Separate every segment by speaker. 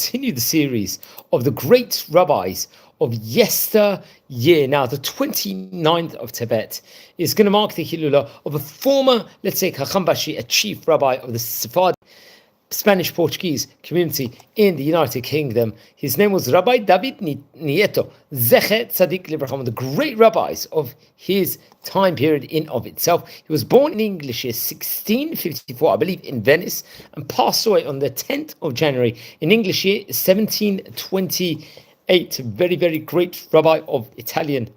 Speaker 1: continue the series of the great rabbis of yesteryear. Now, the 29th of Tebet is going to mark the Hilula of a former, let's say, Chacham Bashi, a chief rabbi of the Sephardic Spanish-Portuguese community in the United Kingdom. His name was Rabbi David Nieto Z'tl, one of the great rabbis of his time period in of itself. He was born in English year 1654, I believe, in Venice, and passed away on the 10th of January in English year 1728. Very, very great rabbi of Italian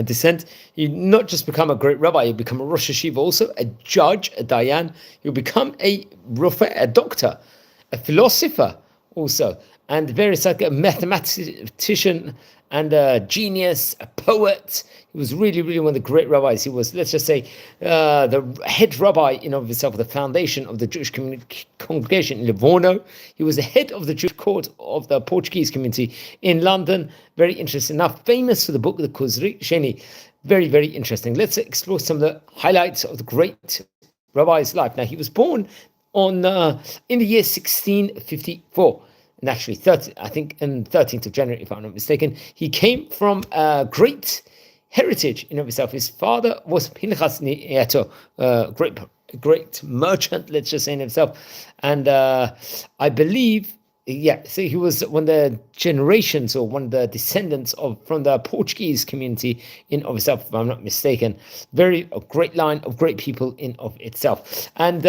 Speaker 1: descent. He not just become a great rabbi, he'll become a Rosh Yeshiva also, a judge, a Diane. He'll become a Rofé, a doctor, a philosopher also, and various, like a mathematician and a genius, a poet. He was really, really one of the great rabbis. He was, let's just say, the head rabbi in of himself, the foundation of the Jewish congregation in Livorno. He was the head of the Jewish court of the Portuguese community in London. Very interesting. Now, famous for the book, the Kuzri Sheni. Very, very interesting. Let's explore some of the highlights of the great rabbi's life. Now, he was born in the year 1654. And actually, 13th of January, if I'm not mistaken. He came from a great heritage in of himself. His father was Pinchas Nieto, great merchant, let's just say, in himself. And I believe, so he was one of the generations or one of the descendants from the Portuguese community in of itself, if I'm not mistaken. A great line of great people in of itself. And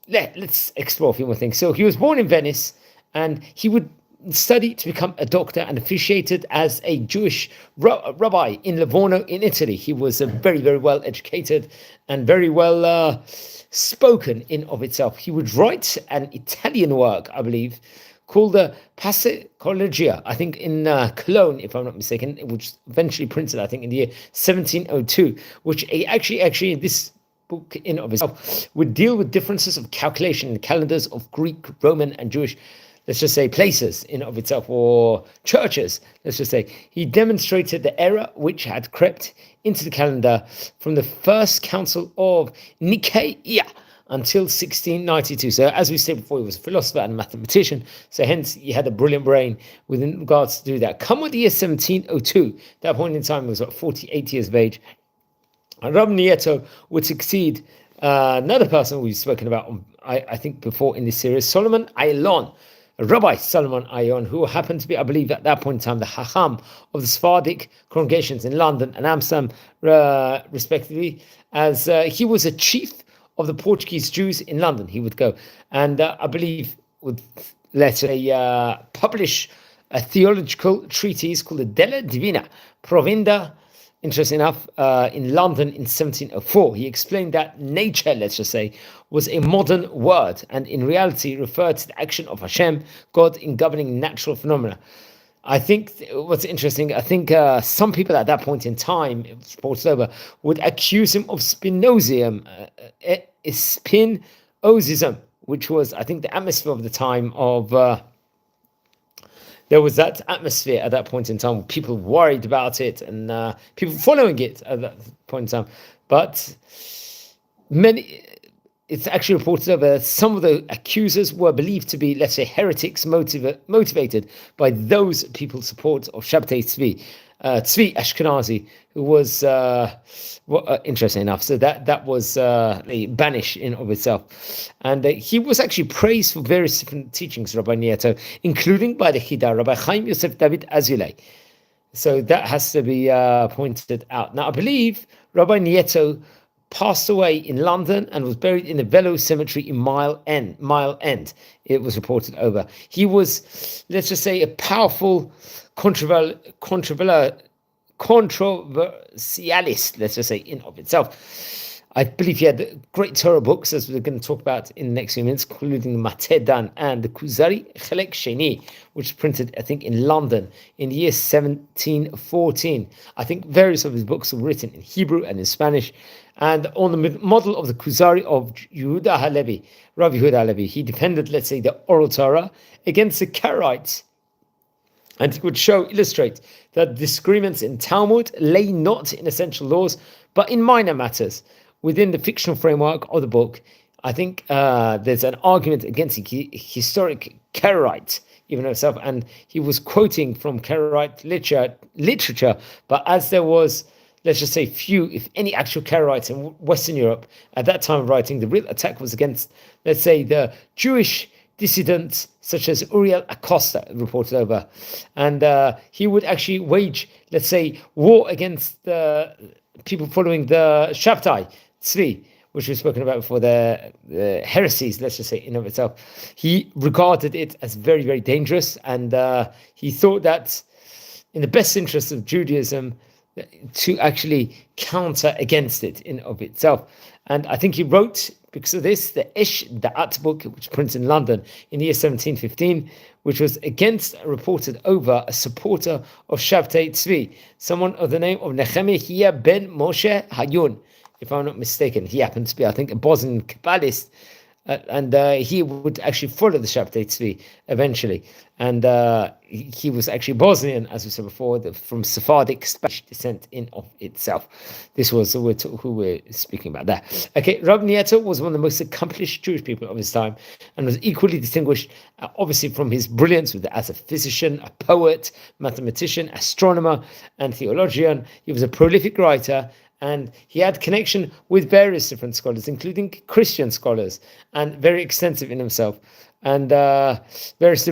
Speaker 1: let's explore a few more things. So he was born in Venice, and he would study to become a doctor and officiated as a Jewish rabbi in Livorno in Italy. He was a very, very well educated and very well spoken in of itself. He would write an Italian work, I believe, called the Passacologia, I think in Cologne, if I'm not mistaken, which eventually printed, I think, in the year 1702, which actually this book in of itself would deal with differences of calculation in calendars of Greek, Roman, and Jewish, let's just say, places in of itself, or churches, let's just say. He demonstrated the error which had crept into the calendar from the first council of Nicaea until 1692. So as we said before, he was a philosopher and a mathematician, so hence he had a brilliant brain within regards to do that. Come with the year 1702, that point in time he was 48 years of age. And Rabbi Nieto would succeed another person we've spoken about, I think, before in this series, Solomon Ayalon, Rabbi Solomon Ayalon, who happened to be, I believe, at that point in time, the Chacham of the Sephardic congregations in London and Amsterdam, respectively, as he was a chief of the Portuguese Jews in London. He would go and I believe would, let's say, publish a theological treatise called the Della Divina Provinda, interesting enough, in London in 1704. He explained that nature, let's just say, was a modern word, and in reality referred to the action of Hashem, God, in governing natural phenomena. I think what's interesting, some people at that point in time, Spinoza, would accuse him of Spinozism, which was, I think, the atmosphere of the time of... there was that atmosphere at that point in time, people worried about it and people following it at that point in time. But it's actually reported that some of the accusers were believed to be, let's say, heretics motivated by those people's support of Shabtai Tzvi Ashkenazi, who was interesting enough. So that was banished in of itself, and he was actually praised for various different teachings, Rabbi Nieto, including by the Chida, Rabbi Chaim Yosef David Azulay. So that has to be pointed out. Now, I believe Rabbi Nieto passed away in London and was buried in the Velo Cemetery in Mile End. It was reported over. He was, let's just say, a powerful controversialist, let's just say, in of itself. I believe he had great Torah books, as we're going to talk about in the next few minutes, including the Matedan and the Kuzari Chelek Sheni, which was printed, I think, in London in the year 1714. I think various of his books were written in Hebrew and in Spanish, and on the model of the Kuzari of Yehuda Halevi, Rabbi Yehuda Halevi, he defended, let's say, the oral Torah against the Karaites. And he would illustrate that disagreements in Talmud lay not in essential laws, but in minor matters within the fictional framework of the book. I think there's an argument against historic Karaite, even himself, and he was quoting from Karaite literature, but as there was, let's just say, few, if any, actual Karaites in Western Europe at that time of writing, the real attack was against, let's say, the Jewish dissidents such as Uriel Acosta, reported over, and he would actually wage, let's say, war against the people following the Shabtai Tzvi, which we've spoken about before, the heresies, let's just say, in of itself. He regarded it as very, very dangerous, and he thought that in the best interest of Judaism to actually counter against it in of itself. And I think he wrote, because of this, the Ish Da'at book, which printed in London in the year 1715, which was against, reported over, a supporter of Shabtai Tzvi, someone of the name of Nehemiah ben Moshe Hayun, if I'm not mistaken. He happened to be, I think, a Bosnian Kabbalist, and he would actually follow the Shabtai Tzvi eventually. And he was actually Bosnian, as we said before, from Sephardic Spanish descent in of itself. This was who we're speaking about there. Okay, Rabbi Nieto was one of the most accomplished Jewish people of his time, and was equally distinguished, obviously, from his brilliance as a physician, a poet, mathematician, astronomer, and theologian. He was a prolific writer, and he had connection with various different scholars, including Christian scholars, and very extensive in himself. And various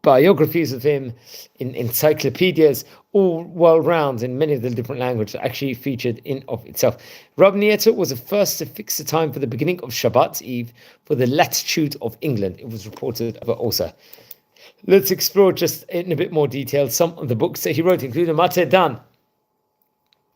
Speaker 1: biographies of him in encyclopedias, all well-rounded in many of the different languages, actually featured in of itself. Rabbi Nieto was the first to fix the time for the beginning of Shabbat Eve for the latitude of England. It was reported over also. Let's explore just in a bit more detail some of the books that he wrote, including Mate Dan.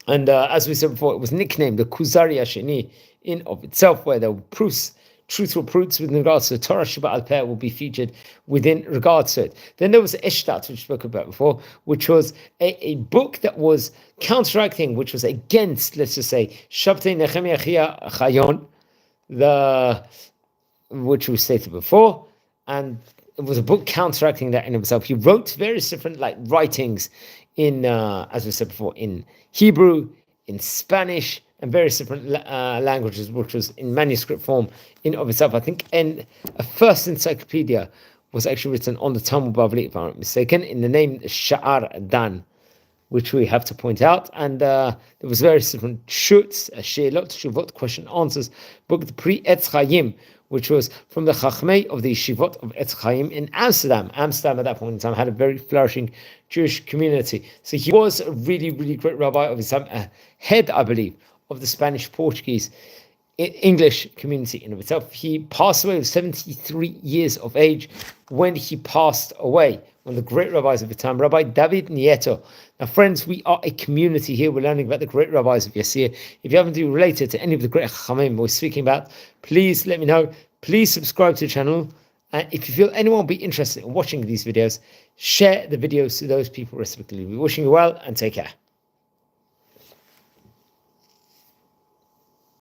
Speaker 1: And as we said before, it was nicknamed the Kuzari Hasheni in of itself, where there were proofs, truthful proofs with regards to the Torah Sheba Al Peh will be featured within regards to it. Then there was Eshtat, which we spoke about before, which was a book that was counteracting, which was against, let's just say, Shabtai Nehemiah Chayon, which we stated before, and it was a book counteracting that in himself. He wrote various different writings in, as we said before, in Hebrew, in Spanish, and various different languages, which was in manuscript form in of itself. I think a first encyclopedia was actually written on the Talmud Bavli, if I'm not mistaken, in the name Sha'ar Dan, which we have to point out. And there was various different shuts, she'elot, shuvot, question answers, book, the Pri Etz Chaim, which was from the Chachmei of the Yeshivot of Etz Chaim in Amsterdam. Amsterdam at that point in time had a very flourishing Jewish community. So he was a really, really great rabbi of his time, a head, I believe, of the Spanish, Portuguese, English community in of itself. He passed away at 73 years of age when he passed away. One of the great rabbis of the time, Rabbi David Nieto. Now, friends, we are a community here. We're learning about the great rabbis of yesteryear. If you haven't been related to any of the great chachamim we're speaking about, please let me know. Please subscribe to the channel. And if you feel anyone will be interested in watching these videos, share the videos to those people respectively. We're wishing you well and take care.